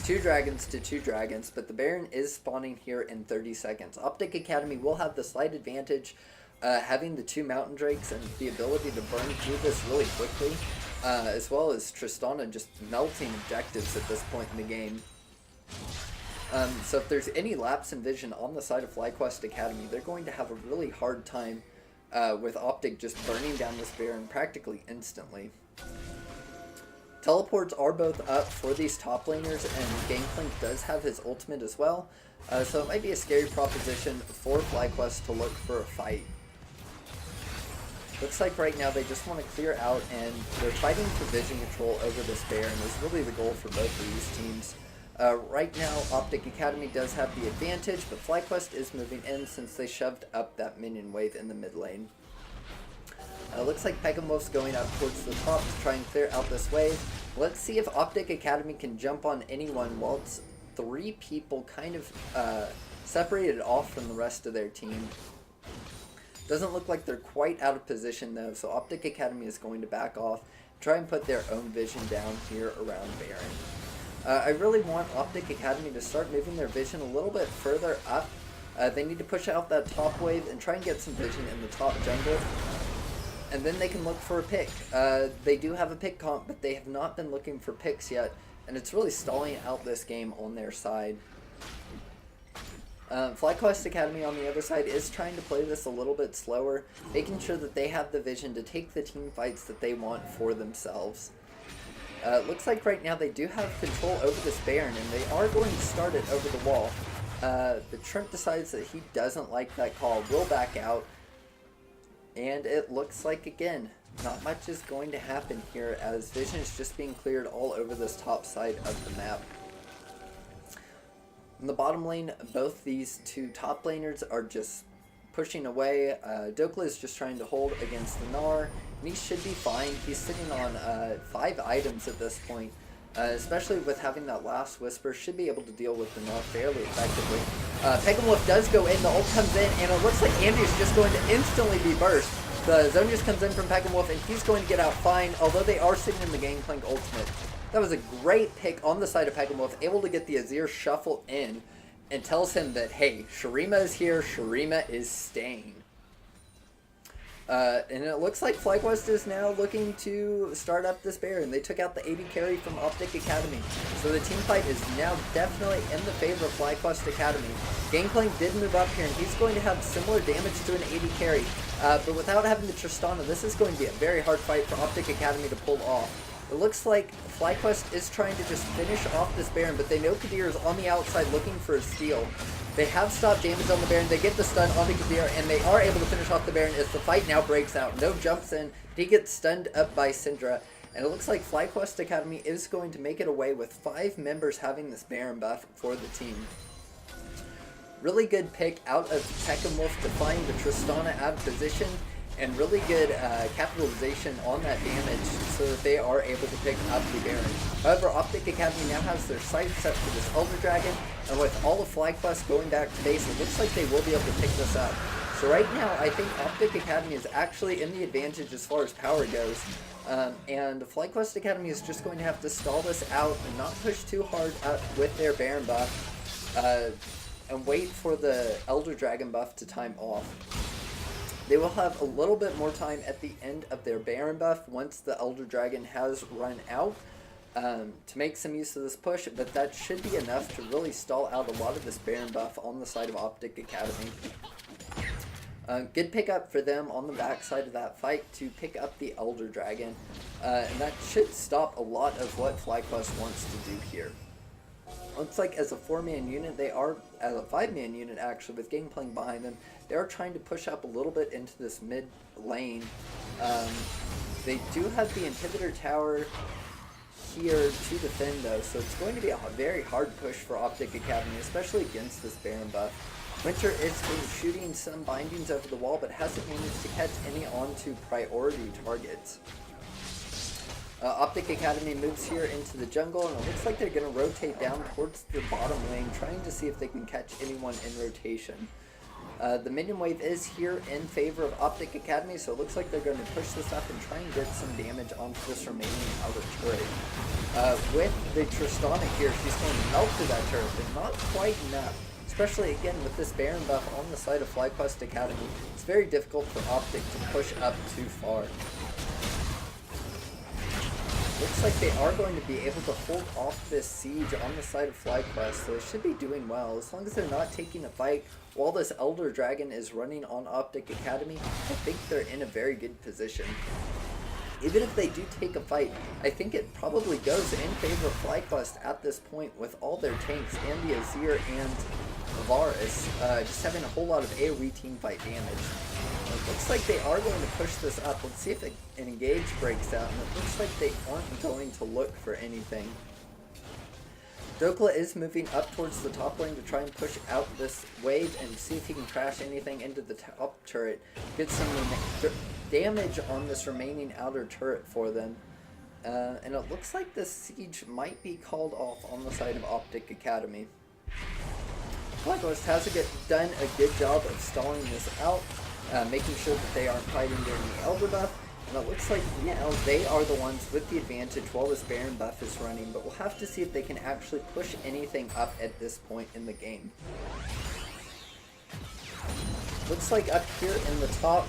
2 dragons to 2 dragons, but the Baron is spawning here in 30 seconds. OpTic Academy will have the slight advantage, having the 2 Mountain Drakes and the ability to burn through this really quickly, as well as Tristana just melting objectives at this point in the game. So if there's any lapse in vision on the side of FlyQuest Academy, they're going to have a really hard time with OpTic just burning down this Baron practically instantly. Teleports are both up for these top laners, and Gangplank does have his ultimate as well, so it might be a scary proposition for FlyQuest to look for a fight. Looks like right now they just want to clear out, and they're fighting for vision control over this Baron is really the goal for both of these teams. Right now, OpTic Academy does have the advantage, but FlyQuest is moving in since they shoved up that minion wave in the mid lane. Looks like PumpkinFluff's going up towards the top to try and clear out this wave. Let's see if OpTic Academy can jump on anyone while it's 3 people kind of separated off from the rest of their team. Doesn't look like they're quite out of position though, so OpTic Academy is going to back off, try and put their own vision down here around Baron. I really want OpTic Academy to start moving their vision a little bit further up. They need to push out that top wave and try and get some vision in the top jungle. And then they can look for a pick. They do have a pick comp, but they have not been looking for picks yet, and it's really stalling out this game on their side. FlyQuest Academy on the other side is trying to play this a little bit slower, making sure that they have the vision to take the team fights that they want for themselves. Looks like right now they do have control over this Baron, and they are going to start it over the wall. But Trent decides that he doesn't like that call, will back out. And it looks like, again, not much is going to happen here as vision is just being cleared all over this top side of the map. In the bottom lane, both these 2 top laners are just pushing away. Dokla is just trying to hold against the Gnar, and he should be fine. He's sitting on 5 items at this point, especially with having that last Whisper, should be able to deal with the Gnar fairly effectively. PumpkinFluff does go in, the ult comes in, and it looks like Andy's just going to instantly be burst. The zone just comes in from PumpkinFluff, and he's going to get out fine, although they are sitting in the Gangplank ultimate. That was a great pick on the side of PumpkinFluff, able to get the Azir shuffle in, and tells him that, hey, Shurima is here, Shurima is staying. And it looks like FlyQuest is now looking to start up this Baron. They took out the AD carry from OpTic Academy. So the team fight is now definitely in the favor of FlyQuest Academy. Gangplank did move up here, and he's going to have similar damage to an AD carry. But without having the Tristana, this is going to be a very hard fight for OpTic Academy to pull off. It looks like FlyQuest is trying to just finish off this Baron, but they know Kadir is on the outside looking for a steal. They have stopped damage on the Baron, they get the stun onto Kadir, and they are able to finish off the Baron as the fight now breaks out. No jumps in, he gets stunned up by Syndra, and it looks like FlyQuest Academy is going to make it away with 5 members having this Baron buff for the team. Really good pick out of PumpkinFluff to find the Tristana out of position, and really good capitalization on that damage so that they are able to pick up the Baron. However, OpTic Academy now has their sights set for this Elder Dragon, and with all of FlyQuest going back to base, it looks like they will be able to pick this up. So right now, I think OpTic Academy is actually in the advantage as far as power goes, and FlyQuest Academy is just going to have to stall this out and not push too hard up with their Baron buff, and wait for the Elder Dragon buff to time off. They will have a little bit more time at the end of their Baron buff once the Elder Dragon has run out to make some use of this push, but that should be enough to really stall out a lot of this Baron buff on the side of OpTic Academy. Good pickup for them on the backside of that fight to pick up the Elder Dragon, and that should stop a lot of what FlyQuest wants to do here. Looks like as a 4-man unit, they are, as a 5-man unit actually, with Gangplank behind them, they are trying to push up a little bit into this mid lane. They do have the inhibitor tower here to defend though, so it's going to be a very hard push for OpTic Academy, especially against this Baron buff. Winter is been shooting some bindings over the wall, but hasn't managed to catch any onto priority targets. OpTic Academy moves here into the jungle, and it looks like they're going to rotate down towards the bottom lane, trying to see if they can catch anyone in rotation. The minion wave is here in favor of OpTic Academy, so it looks like they're going to push this up and try and get some damage onto this remaining outer turret. With the Tristana here, she's going to melt through that turret, but not quite enough. Especially, again, with this Baron buff on the side of FlyQuest Academy, it's very difficult for OpTic to push up too far. Looks like they are going to be able to hold off this siege on the side of FlyQuest, so they should be doing well. As long as they're not taking a fight while this Elder Dragon is running on OpTic Academy, I think they're in a very good position. Even if they do take a fight, I think it probably goes in favor of FlyQuest at this point with all their tanks and the Azir and Varus just having a whole lot of AoE teamfight damage. It looks like they are going to push this up. Let's see if an engage breaks out, and it looks like they aren't going to look for anything. Dokla is moving up towards the top lane to try and push out this wave and see if he can crash anything into the top turret. Get some damage on this remaining outer turret for them. And it looks like this siege might be called off on the side of OpTic Academy. FlyQuest has done a good job of stalling this out, making sure that they aren't fighting during the Elder buff. And it looks like now they are the ones with the advantage while this Baron buff is running, but we'll have to see if they can actually push anything up at this point in the game. Looks like up here in the top,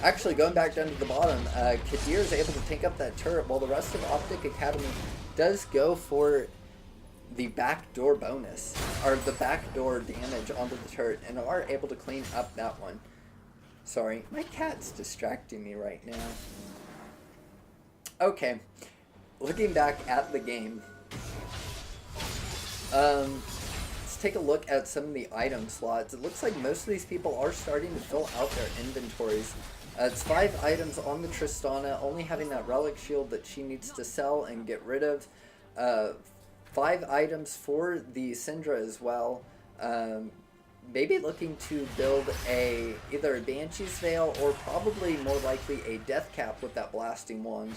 actually going back down to the bottom, Kadir is able to take up that turret while the rest of OpTic Academy does go for the backdoor bonus, or the backdoor damage onto the turret, and are able to clean up that one. Sorry, my cat's distracting me right now. Okay, looking back at the game, let's take a look at some of the item slots. It looks like most of these people are starting to fill out their inventories. It's 5 items on the Tristana, only having that relic shield that she needs to sell and get rid of. 5 items for the Syndra as well. Maybe looking to build either a Banshee's Veil or probably more likely a Death Cap with that Blasting Wand.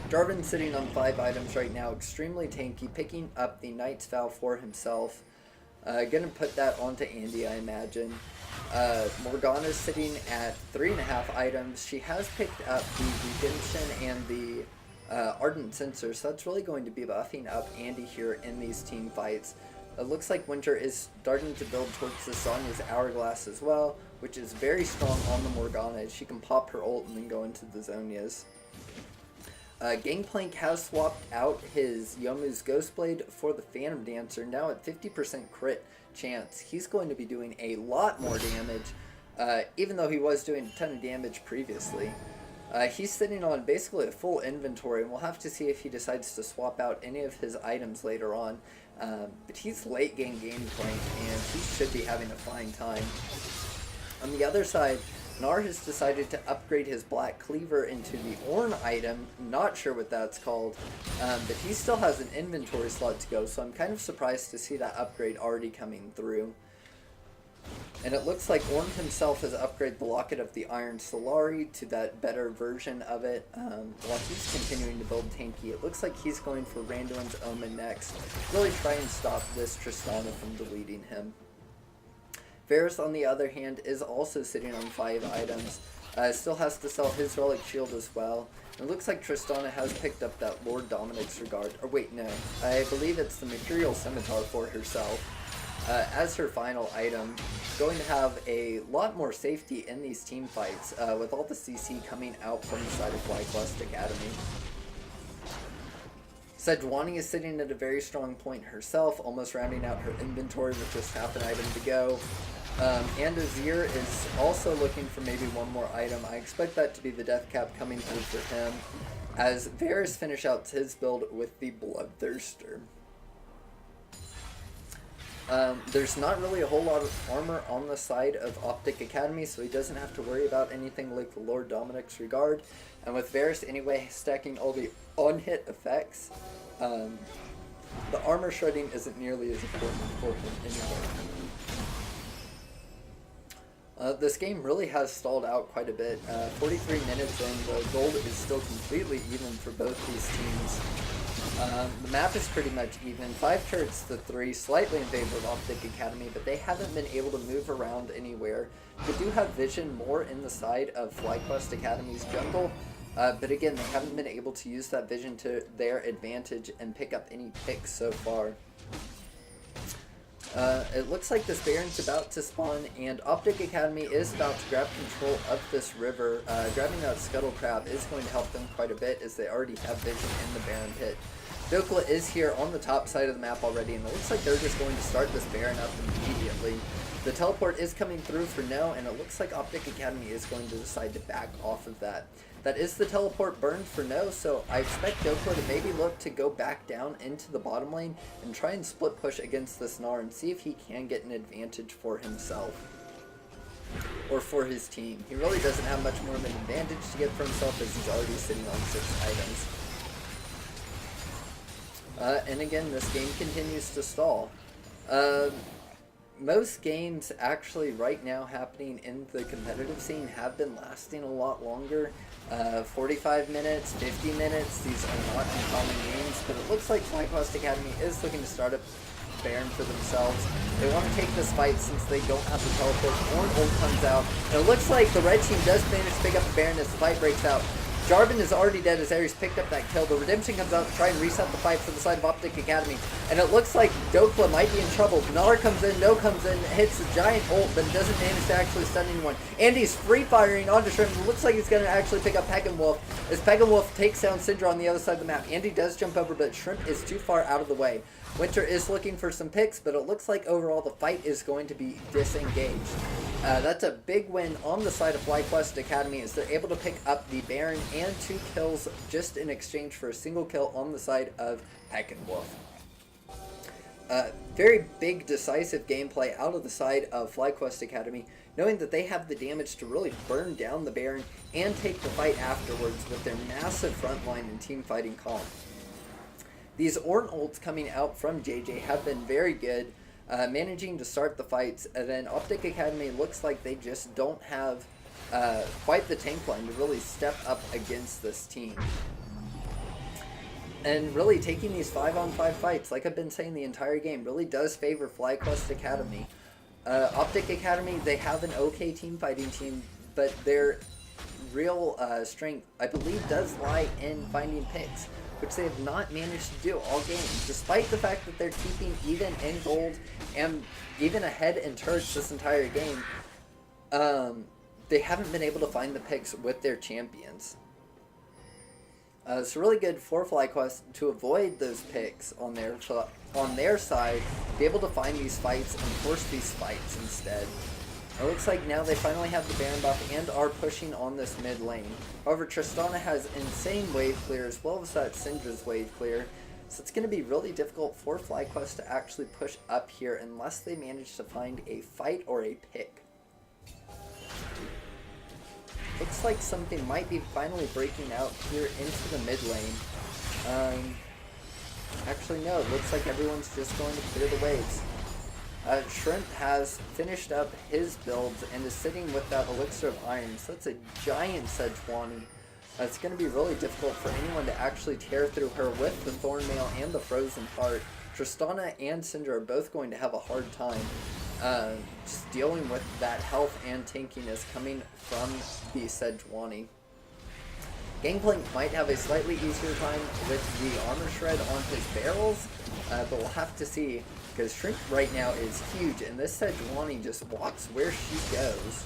Jarvan sitting on 5 items right now, extremely tanky, picking up the Knight's Vow for himself. Gonna put that onto Andy, I imagine. Morgana's sitting at 3.5 items. She has picked up the Redemption and the Ardent Censer, so that's really going to be buffing up Andy here in these team fights. It looks like Winter is starting to build towards the Sonya's Hourglass as well, which is very strong on the Morgana. She can pop her ult and then go into the Zonias. Gangplank has swapped out his Yomu's Ghostblade for the Phantom Dancer, now at 50% crit chance. He's going to be doing a lot more damage, even though he was doing a ton of damage previously. He's sitting on basically a full inventory, and we'll have to see if he decides to swap out any of his items later on. But he's late game Gangplank, and he should be having a fine time. On the other side, Gnar has decided to upgrade his Black Cleaver into the Ornn item. Not sure what that's called, but he still has an inventory slot to go, so I'm kind of surprised to see that upgrade already coming through. And it looks like Ornn himself has upgraded the Locket of the Iron Solari to that better version of it. While he's continuing to build tanky, it looks like he's going for Randuin's Omen next. Really try and stop this Tristana from deleting him. Varus, on the other hand, is also sitting on 5 items. Still has to sell his Relic Shield as well. And it looks like Tristana has picked up that Lord Dominic's Regard. Or wait, no. I believe it's the Material Scimitar for herself. As her final item, going to have a lot more safety in these team fights, with all the CC coming out from the side of FlyQuest Academy. Sejuani is sitting at a very strong point herself, almost rounding out her inventory with just half an item to go. And Azir is also looking for maybe one more item. I expect that to be the Death Cap coming through for him, as Varus finish out his build with the Bloodthirster. There's not really a whole lot of armor on the side of OpTic Academy, so he doesn't have to worry about anything like the Lord Dominic's Regard. And with Varus anyway stacking all the on-hit effects, the armor shredding isn't nearly as important for him anyway. This game really has stalled out quite a bit. 43 minutes in, the gold is still completely even for both these teams. The map is pretty much even. 5 turrets to 3, slightly in favor of OpTic Academy, but they haven't been able to move around anywhere. They do have vision more in the side of FlyQuest Academy's jungle, but again, they haven't been able to use that vision to their advantage and pick up any picks so far. It looks like this Baron's about to spawn, and OpTic Academy is about to grab control of this river. Grabbing that Scuttle Crab is going to help them quite a bit, as they already have vision in the Baron pit. Dokla is here on the top side of the map already, and it looks like they're just going to start this Baron up immediately. The teleport is coming through for no, and it looks like OpTic Academy is going to decide to back off of that. That is the teleport burned for no, so I expect Dokla to maybe look to go back down into the bottom lane and try and split push against this Gnar and see if he can get an advantage for himself. Or for his team. He really doesn't have much more of an advantage to get for himself, as he's already sitting on 6 items. And again, this game continues to stall. Most games actually right now happening in the competitive scene have been lasting a lot longer. 45 minutes, 50 minutes, these are not uncommon games, but it looks like FlyQuest Academy is looking to start a Baron for themselves. They want to take this fight since they don't have the teleport. Orn ult comes out, and it looks like the red team does manage to pick up the Baron as the fight breaks out. Jarvan is already dead as Ares picked up that kill. The Redemption comes out to try and reset the fight for the side of OpTic Academy. And it looks like Dokla might be in trouble. Gnar comes in, No comes in, hits a giant ult, but doesn't manage to actually stun anyone. Andy's free firing onto Shrimp. It looks like he's going to actually pick up PumpkinFluff as PumpkinFluff takes down Syndra on the other side of the map. Andy does jump over, but Shrimp is too far out of the way. Winter is looking for some picks, but it looks like overall the fight is going to be disengaged. That's a big win on the side of FlyQuest Academy, as they're able to pick up the Baron and 2 kills just in exchange for a single kill on the side of PumpkinFluff. Very big decisive gameplay out of the side of FlyQuest Academy, knowing that they have the damage to really burn down the Baron and take the fight afterwards with their massive front line and team fighting calm. These Orn ults coming out from JJ have been very good, managing to start the fights, and then OpTic Academy looks like they just don't have quite the tank line to really step up against this team. And really taking these 5-on-5 fights, like I've been saying the entire game, really does favor FlyQuest Academy. OpTic Academy, they have an okay team fighting team, but their real strength, I believe, does lie in finding picks, which they have not managed to do all game, despite the fact that they're keeping even in gold and even ahead in turrets this entire game. They haven't been able to find the picks with their champions. It's really good for FlyQuest to avoid those picks on their side, be able to find these fights and force these fights instead. It looks like now they finally have the Baron buff and are pushing on this mid lane. However, Tristana has insane wave clear as well as that Syndra's wave clear, so it's going to be really difficult for FlyQuest to actually push up here unless they manage to find a fight or a pick. Looks like something might be finally breaking out here into the mid lane. Actually no, it looks like everyone's just going to clear the waves. Shrimp has finished up his builds and is sitting with that Elixir of Iron, so that's a giant Sejuani. It's going to be really difficult for anyone to actually tear through her with the Thornmail and the Frozen Heart. Tristana and Syndra are both going to have a hard time just dealing with that health and tankiness coming from the Sejuani. Gangplank might have a slightly easier time with the armor shred on his barrels, but we'll have to see, because Shrimp right now is huge, and this Sejuani just walks where she goes.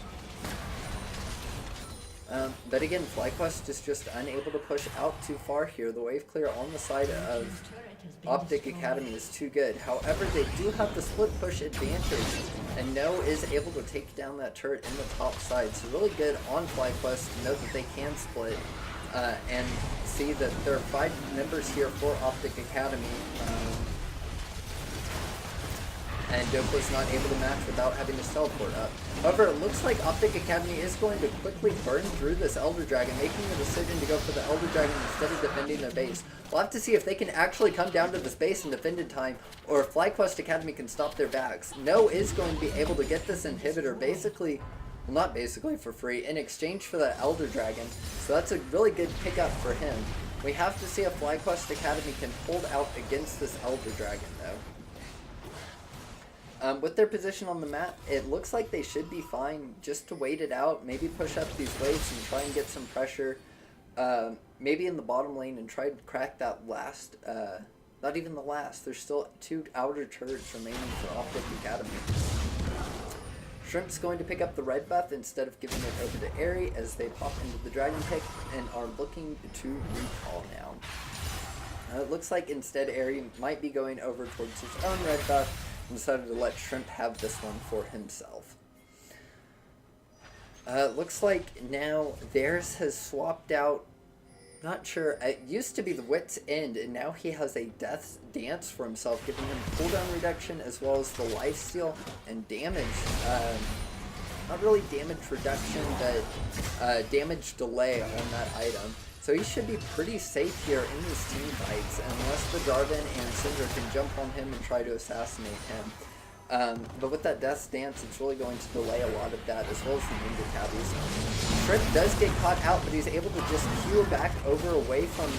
But again, FlyQuest is just unable to push out too far here. The wave clear on the side of OpTic Academy is too good. However, they do have the split push advantage, and No is able to take down that turret in the top side. So really good on FlyQuest to know that they can split and see that there are 5 members here for OpTic Academy. And Dokla's not able to match without having to teleport up. However, it looks like OpTic Academy is going to quickly burn through this Elder Dragon, making the decision to go for the Elder Dragon instead of defending their base. We'll have to see if they can actually come down to this base and defend in time, or if FlyQuest Academy can stop their backs. No is going to be able to get this inhibitor basically, well, not basically for free, in exchange for that Elder Dragon. So that's a really good pickup for him. We have to see if FlyQuest Academy can hold out against this Elder Dragon, though. With their position on the map, it looks like they should be fine just to wait it out, maybe push up these waves and try and get some pressure, maybe in the bottom lane and try to crack that last, not even the last, there's still 2 outer turrets remaining for OpTic Academy. Shrimp's going to pick up the red buff instead of giving it over to Airy as they pop into the Dragon Pick and are looking to recall now. It looks like instead Airy might be going over towards his own red buff and decided to let Shrimp have this one for himself. Looks like now theirs has swapped out. Not sure. It used to be the Wit's End, and now he has a Death's Dance for himself, giving him cooldown reduction as well as the lifesteal and damage. Not really damage reduction, but damage delay on that item. So he should be pretty safe here in these team fights, unless the Jarvan and Syndra can jump on him and try to assassinate him. But with that Death's Dance, it's really going to delay a lot of that, as well as the Ninja Tabbies. Shrimp does get caught out, but he's able to just heal back over away from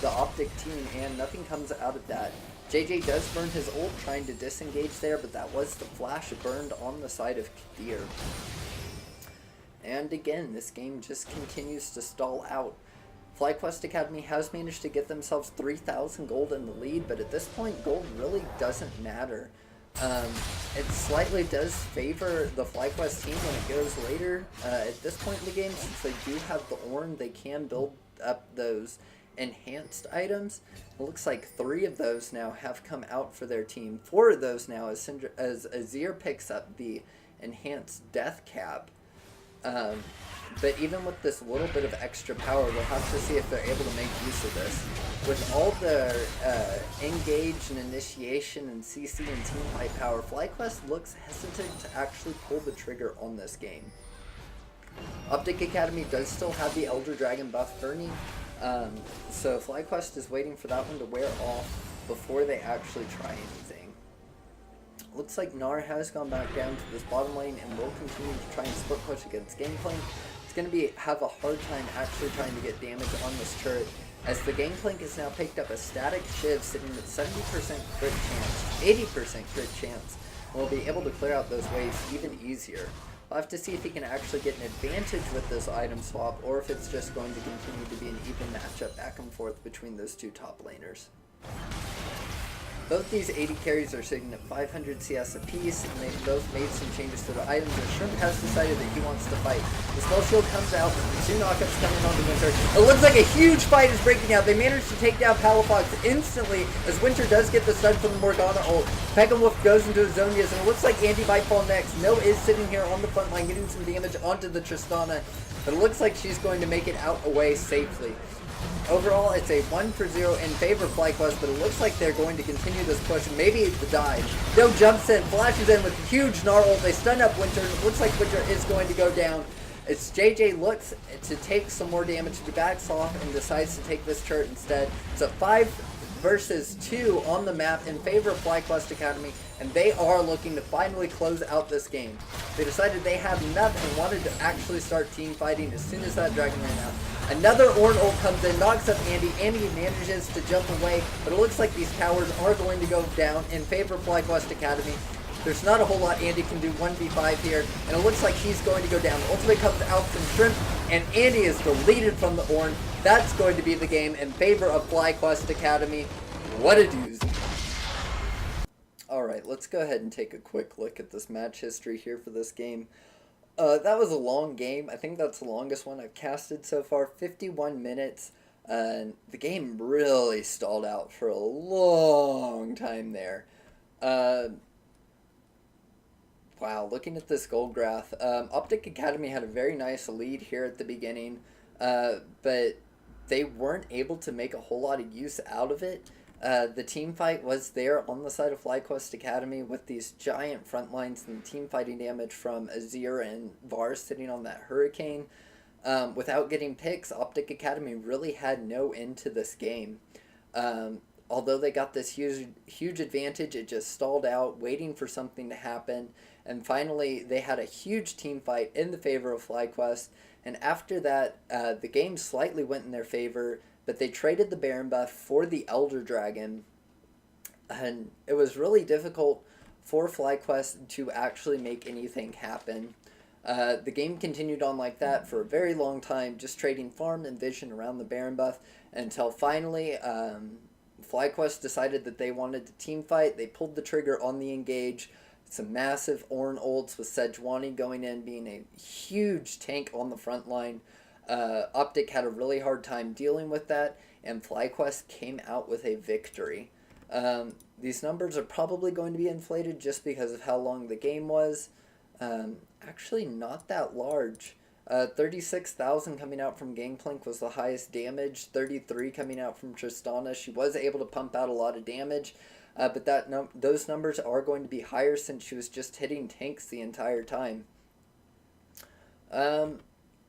the OpTic team, and nothing comes out of that. JJ does burn his ult, trying to disengage there, but that was the flash burned on the side of Kadir. And again, this game just continues to stall out. FlyQuest Academy has managed to get themselves 3,000 gold in the lead, but at this point, gold really doesn't matter. It slightly does favor the FlyQuest team when it goes later. At this point in the game, since they do have the Ornn, they can build up those enhanced items. It looks like 3 of those now have come out for their team. 4 of those now as Azir picks up the enhanced death cap. But even with this little bit of extra power, we'll have to see if they're able to make use of this. With all their engage and initiation and CC and team fight power, FlyQuest looks hesitant to actually pull the trigger on this game. OpTic Academy does still have the Elder Dragon buff burning, so FlyQuest is waiting for that one to wear off before they actually try anything. Looks like Gnar has gone back down to this bottom lane and will continue to try and split push against Gangplank. It's going to have a hard time actually trying to get damage on this turret, as the Gangplank has now picked up a static Shiv sitting at 70% crit chance, 80% crit chance, and will be able to clear out those waves even easier. We'll have to see if he can actually get an advantage with this item swap, or if it's just going to continue to be an even matchup back and forth between those 2 top laners. Both these 80 carries are sitting at 500 CS apiece, and they've both made some changes to their items, and Shrimp has decided that he wants to fight. The spell shield comes out, 2 knockups coming onto Winter. It looks like a huge fight is breaking out. They managed to take down Palafox instantly, as Winter does get the stun from the Morgana ult. PumpkinFluff goes into his Zonias, and it looks like Andy might fall next. No is sitting here on the front line, getting some damage onto the Tristana, but it looks like she's going to make it out away safely. Overall, it's a 1-for-0 in favor of FlyQuest, but it looks like they're going to continue this push, and maybe the dive. No jumps in, flashes in with a huge Gnar ult. They stun up Winter, and it looks like Winter is going to go down. It's JJ looks to take some more damage, he backs off and decides to take this turret instead. It's a 5 versus 2 on the map in favor of FlyQuest Academy, and they are looking to finally close out this game. They decided they have enough and wanted to actually start team fighting as soon as that dragon ran out. Another Ornn ult comes in, knocks up Andy. Andy manages to jump away, but it looks like these towers are going to go down in favor of FlyQuest Academy. There's not a whole lot Andy can do 1v5 here, and it looks like he's going to go down. The ultimate comes out from Shrimp, and Andy is deleted from the Ornn. That's going to be the game in favor of FlyQuest Academy. What a doozy. Alright, let's go ahead and take a quick look at this match history here for this game. That was a long game. I think that's the longest one I've casted so far. 51 minutes. And the game really stalled out for a long time there. Wow, looking at this gold graph. OpTic Academy had a very nice lead here at the beginning. But they weren't able to make a whole lot of use out of it. The team fight was there on the side of FlyQuest Academy with these giant front lines and team fighting damage from Azir and Vars sitting on that Hurricane. Without getting picks, OpTic Academy really had no end to this game. Although they got this huge advantage, it just stalled out, waiting for something to happen. And finally, they had a huge team fight in the favor of FlyQuest. And after that, the game slightly went in their favor. but they traded the Baron buff for the Elder Dragon, and it was really difficult for FlyQuest to actually make anything happen. The game continued on like that for a very long time, just trading farm and vision around the Baron buff, until finally FlyQuest decided that they wanted to team fight. They pulled the trigger on the engage. Some massive Ornn ults with Sejuani going in, being a huge tank on the front line. OpTic had a really hard time dealing with that, and FlyQuest came out with a victory. These numbers are probably going to be inflated just because of how long the game was. Actually, not that large. 36,000 coming out from Gangplank was the highest damage. 33 coming out from Tristana. She was able to pump out a lot of damage, but those numbers are going to be higher since she was just hitting tanks the entire time.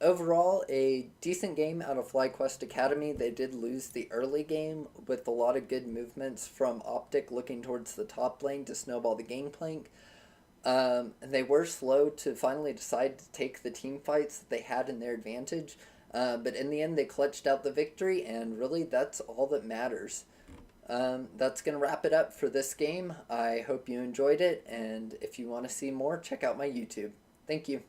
Overall, a decent game out of FlyQuest Academy. They did lose the early game with a lot of good movements from OpTic looking towards the top lane to snowball the Gangplank. And they were slow to finally decide to take the team fights that they had in their advantage. But in the end, they clutched out the victory, and really that's all that matters. That's going to wrap it up for this game. I hope you enjoyed it, and if you want to see more, check out my YouTube. Thank you.